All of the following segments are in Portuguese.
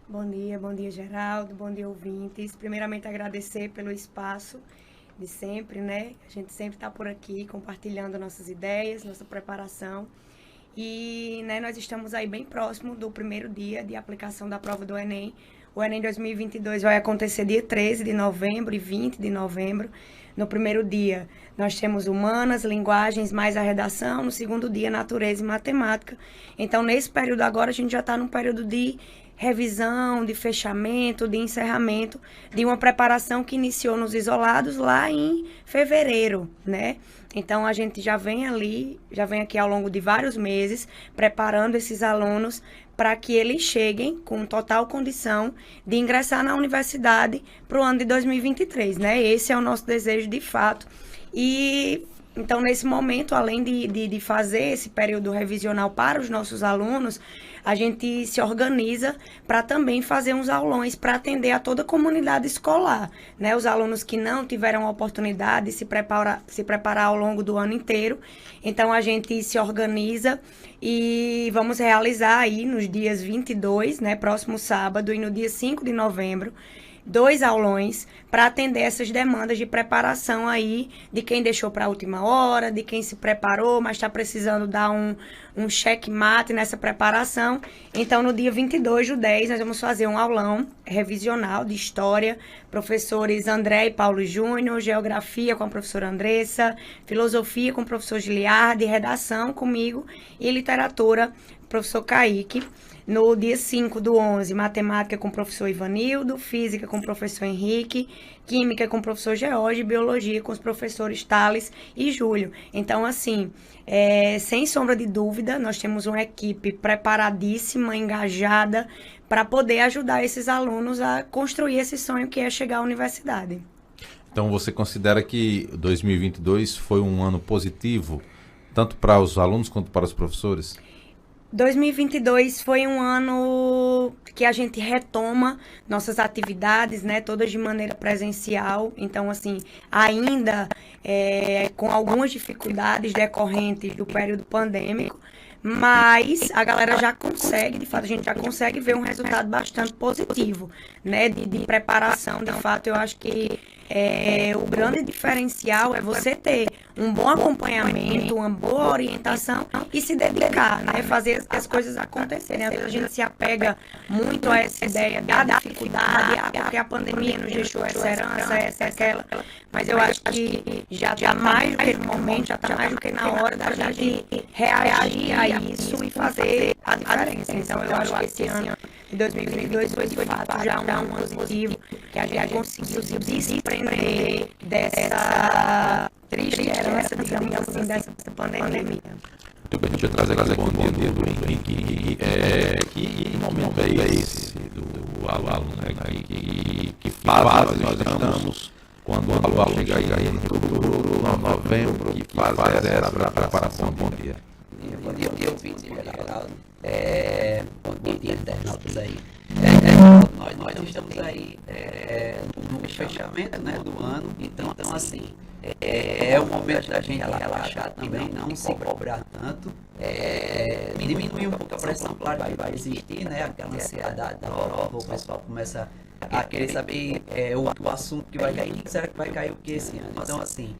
Bom dia, Geraldo, bom dia, ouvintes. Primeiramente, agradecer pelo espaço de sempre, né? A gente sempre está por aqui compartilhando nossas ideias, nossa preparação. E, né, nós estamos aí bem próximo do primeiro dia de aplicação da prova do Enem. O Enem 2022 vai acontecer dia 13 de novembro e 20 de novembro. No primeiro dia, nós temos humanas, linguagens, mais a redação. No segundo dia, natureza e matemática. Então, nesse período agora, a gente já está num período de revisão, de fechamento, de encerramento de uma preparação que iniciou nos isolados lá em fevereiro, né? Então a gente já vem aqui ao longo de vários meses preparando esses alunos para que eles cheguem com total condição de ingressar na universidade para o ano de 2023, né? Esse é o nosso desejo de fato. E então, nesse momento, além de fazer esse período revisional para os nossos alunos, a gente se organiza para também fazer uns aulões para atender a toda a comunidade escolar, né? Os alunos que não tiveram a oportunidade de se preparar ao longo do ano inteiro. Então, a gente se organiza e vamos realizar aí nos dias 22, né, próximo sábado, e no dia 5 de novembro, 2 aulões para atender essas demandas de preparação aí de quem deixou para a última hora, de quem se preparou, mas está precisando dar um checkmate nessa preparação. Então, no dia 22 do 10, nós vamos fazer um aulão revisional de história, professores André e Paulo Júnior, geografia com a professora Andressa, filosofia com o professor Giliardi, redação comigo e literatura, professor Kaique. No dia 5 do 11, matemática com o professor Ivanildo, física com o professor Henrique, química com o professor George, biologia com os professores Thales e Júlio. Então, assim, sem sombra de dúvida, nós temos uma equipe preparadíssima, engajada, para poder ajudar esses alunos a construir esse sonho que é chegar à universidade. Então, você considera que 2022 foi um ano positivo, tanto para os alunos quanto para os professores? 2022 foi um ano que a gente retoma nossas atividades, né, todas de maneira presencial. Então, assim, ainda com algumas dificuldades decorrentes do período pandêmico, mas a galera já consegue, de fato, a gente já consegue ver um resultado bastante positivo, né, de preparação. De fato, eu acho que o grande diferencial é você ter um bom acompanhamento, uma boa orientação e se dedicar, né? Fazer as coisas acontecerem. Às vezes a gente se apega muito a essa ideia da dificuldade, porque a pandemia nos deixou essa herança, essa e aquela. Mas eu acho que já está mais do que no momento, já está mais do que na hora da gente reagir a isso e fazer a diferença. Então eu acho que esse ano de 2022 foi de fato já um ano positivo, que a gente conseguiu se desprender dessa triste herança, digamos assim, dessa pandemia. Muito bem, deixa eu trazer aqui bom dia do Henrique. Que momento é esse do aluno, né? Que fase nós estamos quando o aluno chega aí em outubro, novembro, que fase é essa para preparação? Bom dia. Bom dia, ouvinte, Geraldo. Bom dia, internautas aí. Nós estamos aí no fechamento, né, do ano, então assim, é o momento da gente relaxar também, não se cobrar tanto, diminuir um pouco a pressão, claro que vai existir, né, aquela ansiedade da prova, o pessoal começa a querer saber o assunto que vai cair, será que vai cair o que esse ano? Então assim,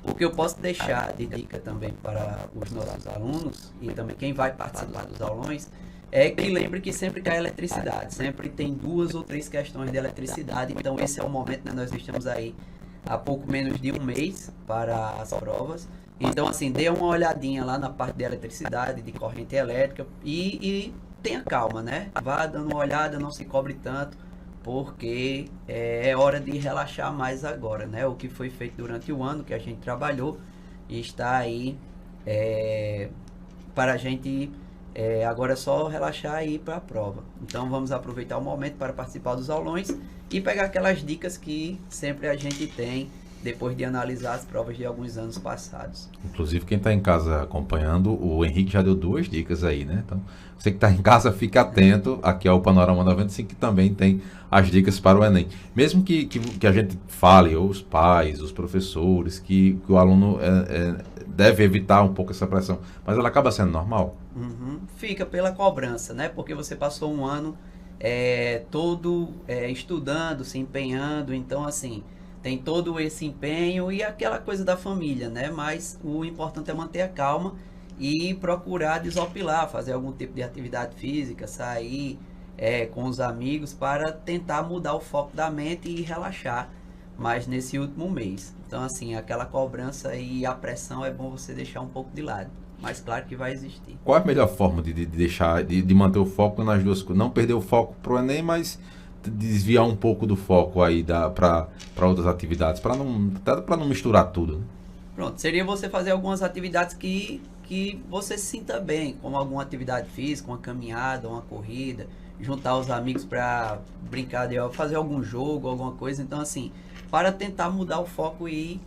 o que eu posso deixar de dica também para os nossos alunos e também quem vai participar dos aulões é que lembre que sempre cai eletricidade, sempre tem 2 ou 3 questões de eletricidade, então esse é o momento, né, nós estamos aí há pouco menos de um mês para as provas, então assim, dê uma olhadinha lá na parte de eletricidade, de corrente elétrica e tenha calma, né, vá dando uma olhada, não se cobre tanto, porque é hora de relaxar mais agora, né? O que foi feito durante o ano, que a gente trabalhou, e está aí para a gente agora é só relaxar e ir para a prova. Então vamos aproveitar o momento para participar dos aulões e pegar aquelas dicas que sempre a gente tem depois de analisar as provas de alguns anos passados. Inclusive, quem está em casa acompanhando, o Henrique já deu 2 dicas aí, né? Então, você que está em casa, fica atento aqui ao Panorama 95, que também tem as dicas para o Enem. Mesmo que a gente fale, ou os pais, os professores, que o aluno deve evitar um pouco essa pressão, mas ela acaba sendo normal? Fica pela cobrança, né? Porque você passou um ano todo estudando, se empenhando. Então, assim, tem todo esse empenho e aquela coisa da família, né? Mas o importante é manter a calma e procurar desopilar, fazer algum tipo de atividade física, sair com os amigos para tentar mudar o foco da mente e relaxar mais nesse último mês. Então, assim, aquela cobrança e a pressão é bom você deixar um pouco de lado. Mas claro que vai existir. Qual é a melhor forma de deixar, de manter o foco nas duas coisas? Não perder o foco pro Enem, mas desviar um pouco do foco aí para outras atividades, para não misturar tudo, né? Pronto, seria você fazer algumas atividades que você se sinta bem, como alguma atividade física, uma caminhada, uma corrida, juntar os amigos para brincar, fazer algum jogo, alguma coisa. Então, assim, para tentar mudar o foco e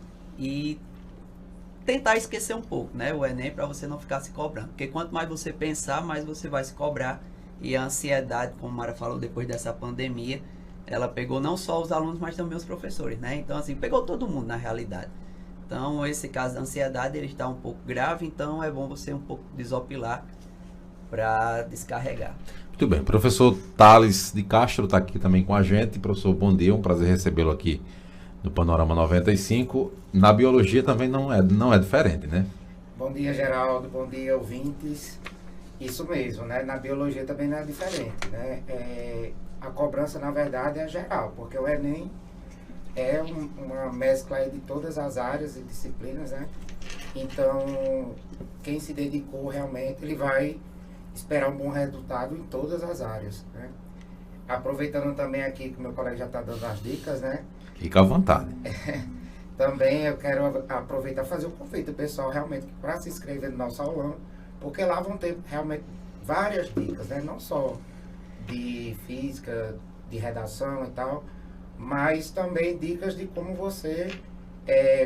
tentar esquecer um pouco, né, o Enem, para você não ficar se cobrando. Porque quanto mais você pensar, mais você vai se cobrar. E a ansiedade, como a Mara falou, depois dessa pandemia, ela pegou não só os alunos, mas também os professores, né? Então, assim, pegou todo mundo na realidade. Então, esse caso da ansiedade, ele está um pouco grave, então é bom você um pouco desopilar para descarregar. Muito bem, professor Thales de Castro está aqui também com a gente. Professor, bom dia, um prazer recebê-lo aqui no Panorama 95. Na biologia também não é diferente, né? Bom dia, Geraldo, bom dia, ouvintes. Isso mesmo, né? Na biologia também não é diferente, né? A cobrança, na verdade, é geral, porque o Enem é uma mescla aí de todas as áreas e disciplinas, né? Então, quem se dedicou realmente, ele vai esperar um bom resultado em todas as áreas, né? Aproveitando também aqui que o meu colega já está dando as dicas, né? Fica à vontade. Também eu quero aproveitar e fazer um convite pessoal realmente para se inscrever no nosso aulão, porque lá vão ter realmente várias dicas, né? Não só de física, de redação e tal, mas também dicas de como você,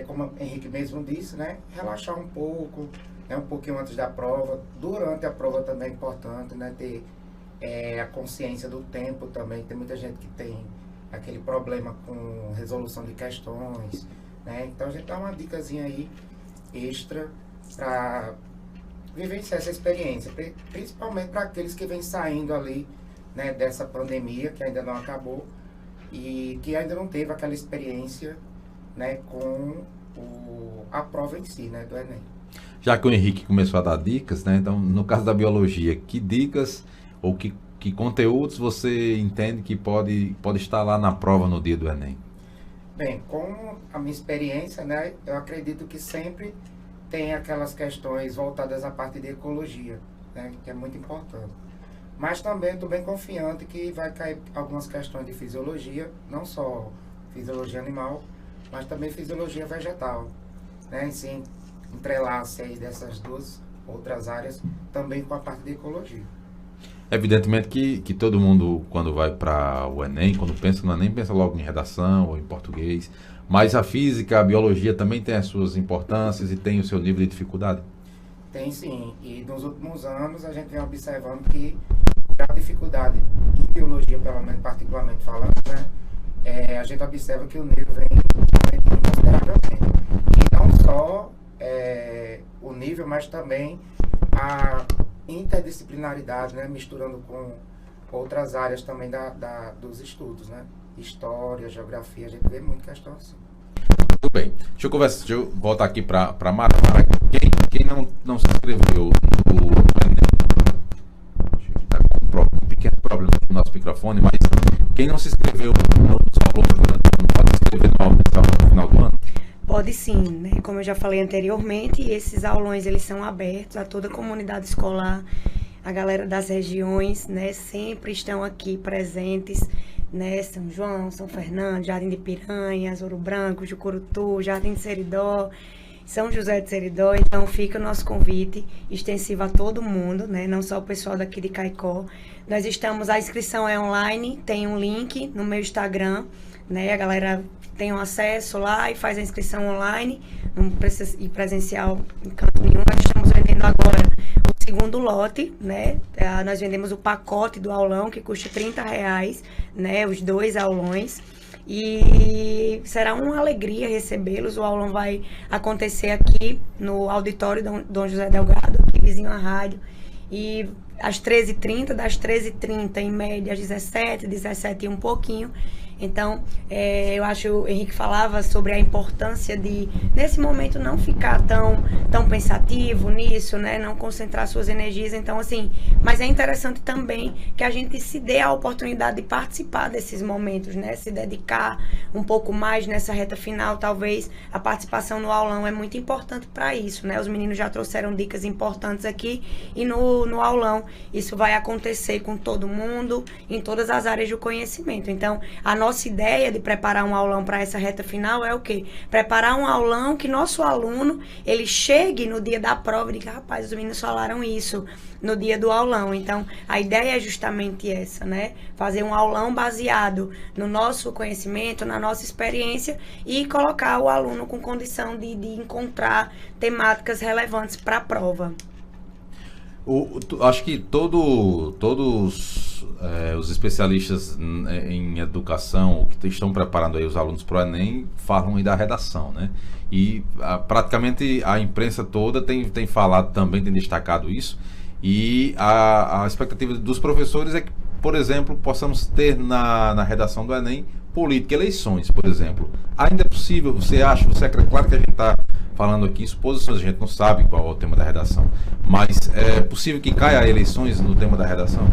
como o Henrique mesmo disse, né? Relaxar um pouco, né? Um pouquinho antes da prova. Durante a prova também é importante, né? Ter a consciência do tempo também. Tem muita gente que tem aquele problema com resolução de questões, né? Então a gente dá uma dicasinha aí extra para vivenciar essa experiência, principalmente para aqueles que vêm saindo ali, né, dessa pandemia que ainda não acabou e que ainda não teve aquela experiência, né, com a prova em si, né, do Enem. Já que o Henrique começou a dar dicas, né? Então, no caso da biologia, que dicas ou que conteúdos você entende que pode estar lá na prova no dia do Enem? Bem, com a minha experiência, né, eu acredito que sempre tem aquelas questões voltadas à parte de ecologia, né, que é muito importante. Mas também estou bem confiante que vai cair algumas questões de fisiologia, não só fisiologia animal, mas também fisiologia vegetal, né, e sim, entrelace aí dessas duas outras áreas também com a parte de ecologia. Evidentemente que todo mundo, quando vai para o Enem, quando pensa no Enem, pensa logo em redação ou em português, mas a física, a biologia também tem as suas importâncias e tem o seu nível de dificuldade? Tem sim, e nos últimos anos a gente vem observando que a dificuldade em biologia, pelo menos particularmente falando, né, a gente observa que o nível vem aumentando consideravelmente. E não só o nível, mas também a interdisciplinaridade, né, misturando com outras áreas também dos estudos, né? História, geografia, a gente vê muita questão assim. Tudo bem. Deixa eu voltar aqui para Mara. Quem não se inscreveu no Enem, está com um pequeno problema aqui no nosso microfone, mas quem não se inscreveu nos alunos não pode se inscrever no final do ano? Pode sim, né? Como eu já falei anteriormente, esses aulões eles são abertos a toda a comunidade escolar, a galera das regiões, né? Sempre estão aqui presentes, né? São João, São Fernando, Jardim de Piranhas, Ouro Branco, Jucurutu, Jardim de Seridó, São José de Seridó. Então fica o nosso convite extensivo a todo mundo, né? Não só o pessoal daqui de Caicó. Nós estamos, a inscrição é online, tem um link no meu Instagram, né? A galera tem um acesso lá e faz a inscrição online, não precisa ir presencial em canto nenhum. Nós estamos vendendo agora o segundo lote, né? Nós vendemos o pacote do aulão, que custa R$30, né? Os 2 aulões. E será uma alegria recebê-los. O aulão vai acontecer aqui no auditório Dom José Delgado, aqui vizinho à rádio. E às 13h30, das 13h30 em média às 17 e um pouquinho. Então, eu acho que o Henrique falava sobre a importância de, nesse momento, não ficar tão pensativo nisso, né? Não concentrar suas energias. Então, assim, mas é interessante também que a gente se dê a oportunidade de participar desses momentos, né? Se dedicar um pouco mais nessa reta final, talvez a participação no aulão é muito importante para isso, né? Os meninos já trouxeram dicas importantes aqui e no aulão isso vai acontecer com todo mundo, em todas as áreas do conhecimento. Então, a nossa ideia de preparar um aulão para essa reta final é o quê? Preparar um aulão que nosso aluno, ele chegue no dia da prova e diga, rapaz, os meninos falaram isso no dia do aulão. Então, a ideia é justamente essa, né? Fazer um aulão baseado no nosso conhecimento, na nossa experiência e colocar o aluno com condição de encontrar temáticas relevantes para a prova. Acho que todos os especialistas em educação que estão preparando aí os alunos para o Enem falam aí da redação, né? E praticamente a imprensa toda tem falado também, tem destacado isso. E a expectativa dos professores é que, por exemplo, possamos ter na redação do Enem política, eleições, por exemplo. Ainda é possível, você acha, claro que a gente está falando aqui suposições, a gente não sabe qual é o tema da redação, mas é possível que caia eleições no tema da redação?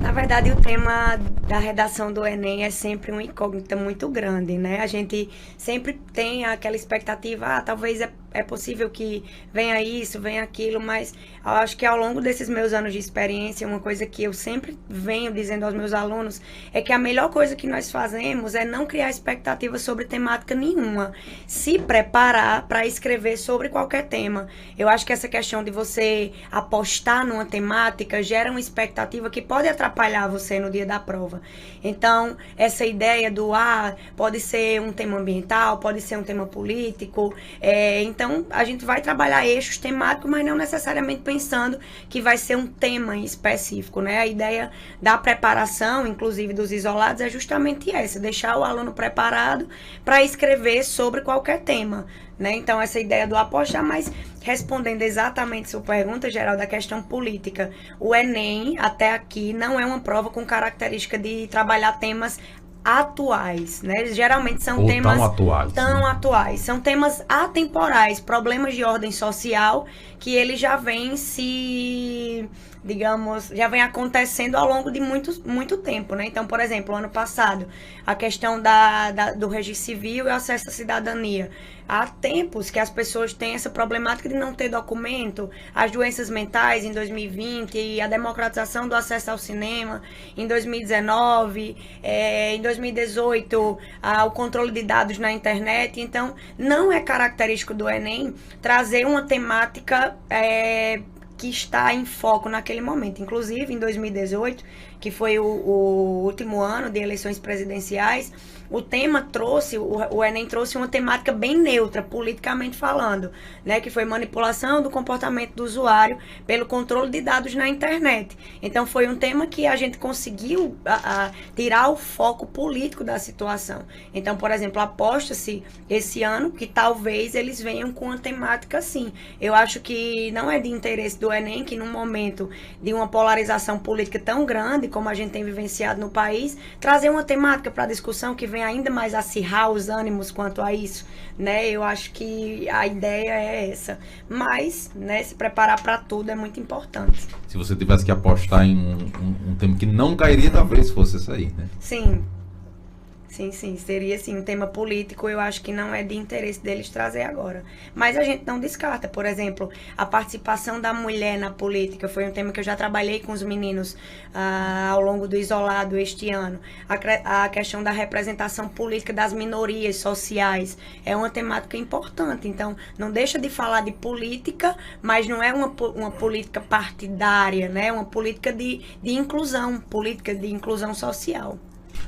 Na verdade, o tema da redação do Enem é sempre uma incógnita muito grande, né? A gente sempre tem aquela expectativa, talvez é possível que venha isso, venha aquilo, mas eu acho que ao longo desses meus anos de experiência, uma coisa que eu sempre venho dizendo aos meus alunos é que a melhor coisa que nós fazemos é não criar expectativa sobre temática nenhuma, se preparar para escrever sobre qualquer tema. Eu acho que essa questão de você apostar numa temática gera uma expectativa que pode atrapalhar você no dia da prova. Então, essa ideia do pode ser um tema ambiental, pode ser um tema político, então a gente vai trabalhar eixos temáticos, mas não necessariamente pensando que vai ser um tema em específico, né? A ideia da preparação, inclusive dos isolados, é justamente essa, deixar o aluno preparado para escrever sobre qualquer tema, né? Então, essa ideia do apostar, mas respondendo exatamente sua pergunta, Geraldo, da questão política, o Enem, até aqui, não é uma prova com característica de trabalhar temas atuais, né? Geralmente são temas tão atuais, são temas atemporais, problemas de ordem social que ele já vem já vem acontecendo ao longo de muito tempo, né? Então, por exemplo, ano passado, a questão do registro civil e o acesso à cidadania. Há tempos que as pessoas têm essa problemática de não ter documento, as doenças mentais em 2020, e a democratização do acesso ao cinema em 2019, em 2018, o controle de dados na internet. Então, não é característico do Enem trazer uma temática que está em foco naquele momento. Inclusive, em 2018, que foi o último ano de eleições presidenciais, o Enem trouxe uma temática bem neutra, politicamente falando, né, que foi manipulação do comportamento do usuário pelo controle de dados na internet. Então, foi um tema que a gente conseguiu tirar o foco político da situação. Então, por exemplo, aposta-se esse ano que talvez eles venham com uma temática assim. Eu acho que não é de interesse do Enem que, num momento de uma polarização política tão grande como a gente tem vivenciado no país, trazer uma temática para discussão que vem ainda mais acirrar os ânimos quanto a isso, né? Eu acho que a ideia é essa. Mas, né, se preparar para tudo é muito importante. Se você tivesse que apostar em um tema que não cairia, talvez fosse isso aí, né? Sim. Sim, seria assim, um tema político, eu acho que não é de interesse deles trazer agora. Mas a gente não descarta, por exemplo, a participação da mulher na política, foi um tema que eu já trabalhei com os meninos ao longo do isolado este ano. A questão da representação política das minorias sociais é uma temática importante, então não deixa de falar de política, mas não é uma política partidária, né? É uma política de inclusão, política de inclusão social.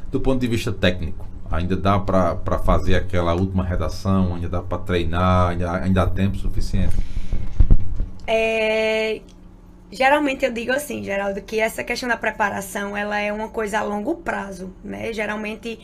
Do ponto de vista técnico, ainda dá para fazer aquela última redação, ainda dá para treinar, ainda há tempo suficiente? Geralmente eu digo assim, Geraldo, que essa questão da preparação, ela é uma coisa a longo prazo, né? Geralmente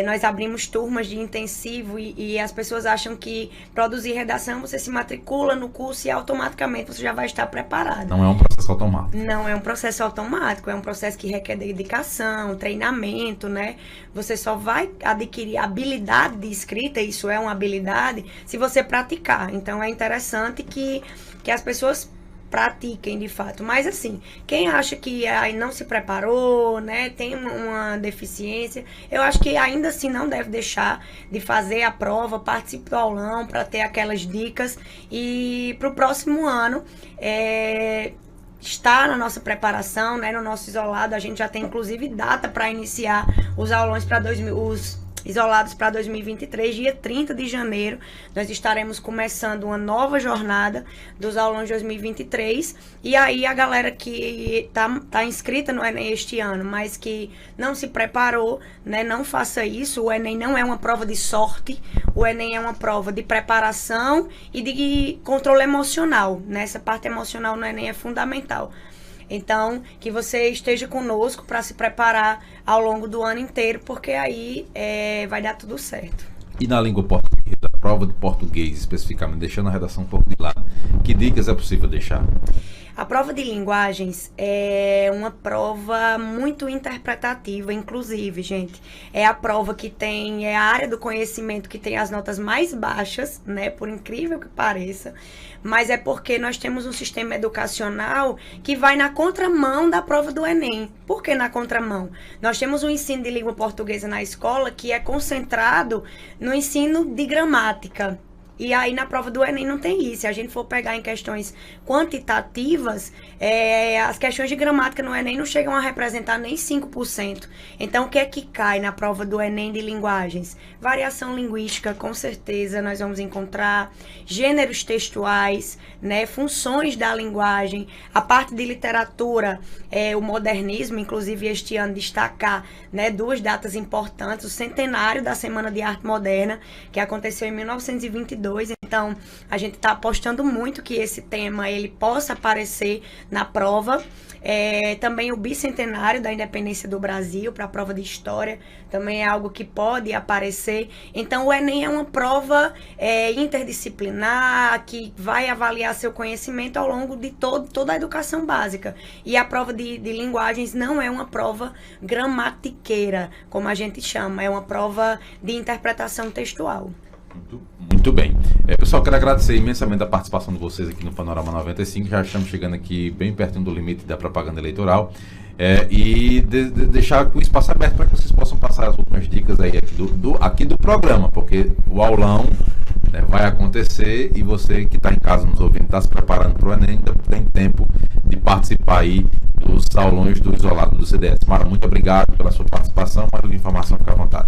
nós abrimos turmas de intensivo e as pessoas acham que produzir redação, você se matricula no curso e automaticamente você já vai estar preparado. Não é um processo automático. Não é um processo automático, é um processo que requer dedicação, treinamento, né? Você só vai adquirir habilidade de escrita, isso é uma habilidade, se você praticar. Então é interessante que as pessoas pratiquem de fato. Mas assim, quem acha que aí não se preparou, né, tem uma deficiência, eu acho que ainda assim não deve deixar de fazer a prova, participe do aulão para ter aquelas dicas e para o próximo ano está na nossa preparação, né, no nosso isolado. A gente já tem inclusive data para iniciar os aulões para os isolados para 2023, dia 30 de janeiro, nós estaremos começando uma nova jornada dos aulões de 2023, e aí a galera que tá inscrita no Enem este ano, mas que não se preparou, né, não faça isso. O Enem não é uma prova de sorte, o Enem é uma prova de preparação e de controle emocional, né? Essa parte emocional no Enem é fundamental. Então, que você esteja conosco para se preparar ao longo do ano inteiro, porque aí vai dar tudo certo. E na língua portuguesa, a prova de português especificamente, deixando a redação um pouco de lado, que dicas é possível deixar? A prova de linguagens é uma prova muito interpretativa, inclusive, gente. É a prova que tem, é a área do conhecimento que tem as notas mais baixas, né? Por incrível que pareça. Mas é porque nós temos um sistema educacional que vai na contramão da prova do Enem. Por que na contramão? Nós temos um ensino de língua portuguesa na escola que é concentrado no ensino de gramática. E aí na prova do Enem não tem isso. Se a gente for pegar em questões quantitativas, as questões de gramática no Enem não chegam a representar nem 5%. Então o que é que cai na prova do Enem de linguagens? Variação linguística, com certeza nós vamos encontrar, gêneros textuais, né, funções da linguagem, a parte de literatura, o modernismo, inclusive este ano destacar, né, duas datas importantes, o centenário da Semana de Arte Moderna, que aconteceu em 1922. Então, a gente está apostando muito que esse tema ele possa aparecer na prova. Também o bicentenário da independência do Brasil, para a prova de história, também é algo que pode aparecer. Então, o Enem é uma prova interdisciplinar, que vai avaliar seu conhecimento ao longo de toda a educação básica. E a prova de linguagens não é uma prova gramatiqueira, como a gente chama, é uma prova de interpretação textual. Muito bem. Pessoal, quero agradecer imensamente a participação de vocês aqui no Panorama 95. Já estamos chegando aqui bem perto do limite da propaganda eleitoral. E deixar o espaço aberto para que vocês possam passar as últimas dicas aí aqui do programa, porque o aulão, né, vai acontecer e você que está em casa nos ouvindo, está se preparando para o Enem, ainda tem tempo de participar aí dos aulões do isolado do CDS. Mara, muito obrigado pela sua participação. Mais alguma informação, fica à vontade.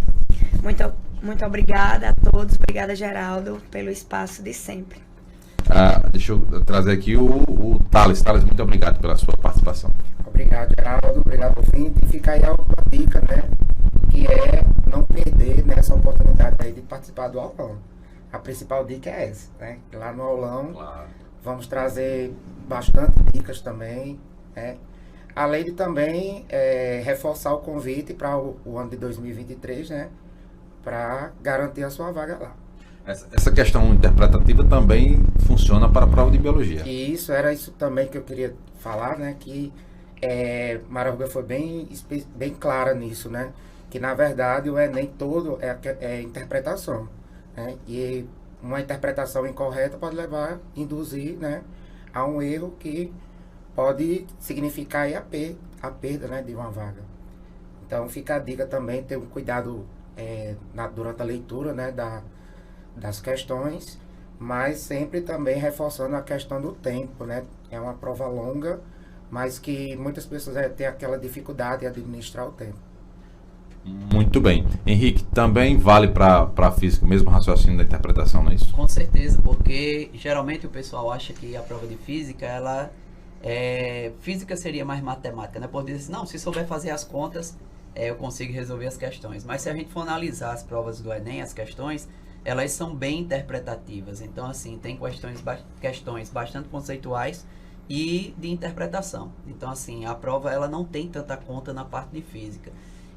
Muito obrigada a todos, obrigada Geraldo pelo espaço de sempre. Deixa eu trazer aqui o Thales. Thales, muito obrigado pela sua participação. Obrigado, Geraldo, obrigado, ouvinte. E fica aí a última dica, né, que é não perder, né, essa oportunidade aí de participar do aulão. A principal dica é essa, né, lá no aulão, claro, vamos trazer bastante dicas também, né, além de também reforçar o convite para o ano de 2023, né, para garantir a sua vaga lá. Essa questão interpretativa também funciona para a prova de biologia. E era isso também que eu queria falar, né, que Mara Ruga foi bem clara nisso, né, que na verdade o Enem todo é interpretação, né, e uma interpretação incorreta pode induzir, né, a um erro que pode significar aí a perda, né, de uma vaga. Então fica a dica também, ter um cuidado durante a leitura, né, das questões, mas sempre também reforçando a questão do tempo, né? É uma prova longa, mas que muitas pessoas têm aquela dificuldade em administrar o tempo. Muito bem. Henrique, também vale para a física o mesmo raciocínio da interpretação, não é isso? Com certeza, porque geralmente o pessoal acha que a prova de física, física seria mais matemática, né? Pode dizer assim, não, se souber fazer as contas, eu consigo resolver as questões. Mas se a gente for analisar as provas do Enem, as questões, elas são bem interpretativas. Então, assim, tem questões bastante conceituais e de interpretação. Então, assim, a prova ela não tem tanta conta na parte de física.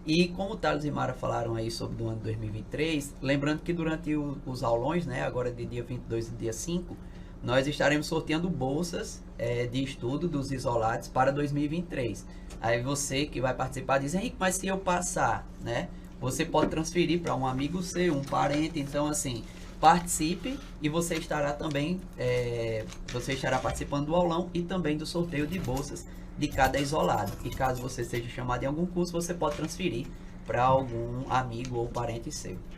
E como o Thales e Mara falaram aí sobre o ano 2023, lembrando que durante os aulões, né, agora de dia 22 e dia 5, nós estaremos sorteando bolsas de estudo dos isolados para 2023. Aí você que vai participar diz, Henrique, mas se eu passar, né, você pode transferir para um amigo seu, um parente. Então, assim, participe e você estará também, você estará participando do aulão e também do sorteio de bolsas de cada isolado. E caso você seja chamado em algum curso, você pode transferir para algum amigo ou parente seu.